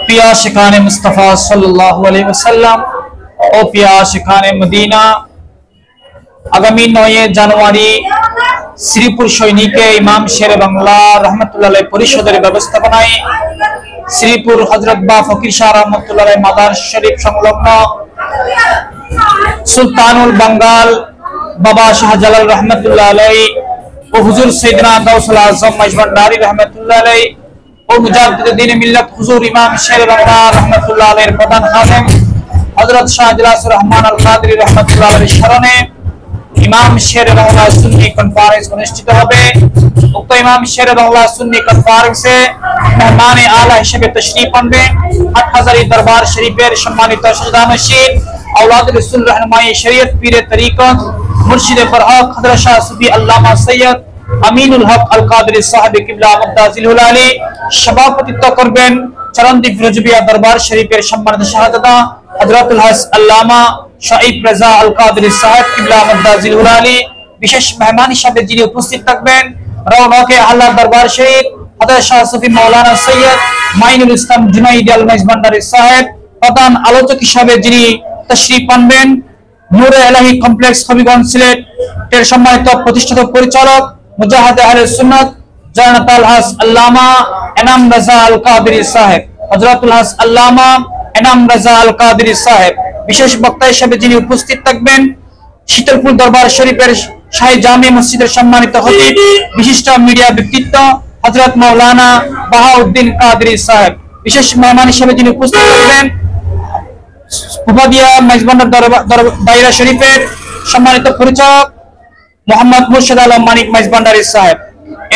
पिया शिखाने मुस्तफ़ा सल्लल्लाहु अलैहि वसल्लम ও পিয়া শিখানে মদিনা আগামী 9 জানুয়ারি শ্রীপুর সৈনিকে ইমাম শেরে বাংলা রহমতুল্লাহ আলাইহি পরিষদের ব্যবস্থাপনায় শ্রীপুর হযরত বা ফকির শাহ রহমতুল্লাহ আলাইহি মাদার শরীফ সংলগ্ন সুলতানুল বাঙ্গাল বাবা শাহজালাল রহমতুল্লাহ আলাইহি ও হুজুর সাইয়েদনা গাউসুল আজম মাইজভান্ডারী রহমতুল্লাহ আলাইহি ও মুজাদ্দিদ দ্বীন মিল্লাত হুজুর ইমাম শেরে বাংলা রহমতুল্লাহ আলাইহির প্রধান খাদেম হযরত শাহ ইজলাসুর রহমান আল কাদরি রহমতুল্লাহ আলাইহির শরণে ইমাম শেরে বাংলা সুন্নি কনফারেন্স অনুষ্ঠিত হবে। উক্ত ইমাম শেরে বাংলা সুন্নি কনফারেন্সে মেহমানে আলা হিসেবে তশরিফ আনবেন হাটহাজারী দরবার শরীফের সম্মানিত সদস্যদানশীল আওলাদে রাসূল रहनुमाई শরীয়ত পীরে তরিকত মুর্শিদে বরহক হযরত শাহ সুফি আল্লামা সৈয়দ আমিনুল হক আল কাদরি সাহেব কিবলা মুদাজিলুল আলী সভাপতিত্ব করবেন। চরণদ্বীপ রজবিয়া দরবার শরীফের সম্মানিত শাহজাদা হযরতুল হাস আল্লামা শাইব রাজা আল কাদরি সাহেব কিবলা মুদাজিলুল আলী। বিশেষ মেহমান হিসেবে যিনি উপস্থিত থাকবেন রওনকে আল্লাহ দরবার শরীফ হযরত শাহ সুফি মাওলানা সৈয়দ মাইনুল ইসলাম জুনাইদি আল মাইজভান্ডারী সাহেব। প্রধান আলোচক হিসেবে যিনি তশরিফ আনবেন নূরে ইলাহি কমপ্লেক্স হবিগঞ্জ সিলেট এর সম্মানিত প্রতিষ্ঠাতা পরিচালক মুজাহিদে আহলে সুন্নাত জানাতুল হাস আল্লামা এনাম রাজা আল কাদরি সাহেব হযরতুল হাস আল্লামা এনাম রাজা আল কাদরি সাহেব। বিশেষ বক্তা হিসেবে যিনি উপস্থিত থাকবেন শীতলপুর দরবার শরীফের শাহী জামে মসজিদের সম্মানিত খতিব বিশিষ্ট মিডিয়া ব্যক্তিত্ব হযরত মাওলানা বাহাউদ্দিন কাদরি সাহেব। বিশেষ মেহমান হিসেবে যিনি উপস্থিত থাকবেন উপাদিয়া মাইজভান্ডার দায়রা শরীফের সম্মানিত পরিচালক মোহাম্মদ মুর্শিদ আলম মানিক মাইজভান্ডারী সাহেব।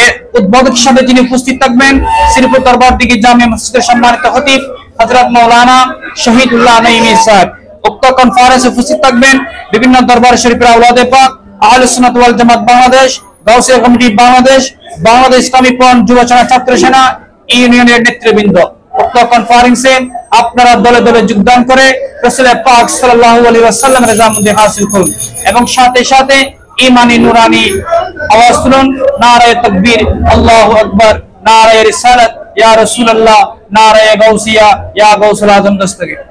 এর উদ্বোধক হিসেবে যিনি উপস্থিত থাকবেন শ্রীপুর দরবার দিঘি জামে মসজিদের সম্মানিত খতিব হযরত মাওলানা শহীদুল্লাহ নঈমী সাহেব। উক্ত কনফারেন্সে উপস্থিত থাকবেন বিভিন্ন দরবার শরীফের আওলাদে পাক আহলে সুন্নাত ওয়াল জামাত বাংলাদেশ গাউসিয়া কমিটি বাংলাদেশ বাংলাদেশ ইসলামী ফ্রন্ট যুব সেনা ছাত্র সেনা ইউনিয়নের নেতৃবৃন্দ। উক্ত কনফারেন্সে আপনারা দলে দলে যোগদান করে রাসূল পাক সাল্লাল্লাহু আলাইহি ওয়াসাল্লামের রেজামন্দি হাসিল করুন এবং সাথে সাথে ঈমানি নুরানি আওয়াজ তুলুন নারায়ে তাকবীর আল্লাহু আকবার নারায়ে রিসালাত ইয়া রাসূলুল্লাহ নারায়ে গাউসিয়া ইয়া গাউসুল আজম দস্তগীর।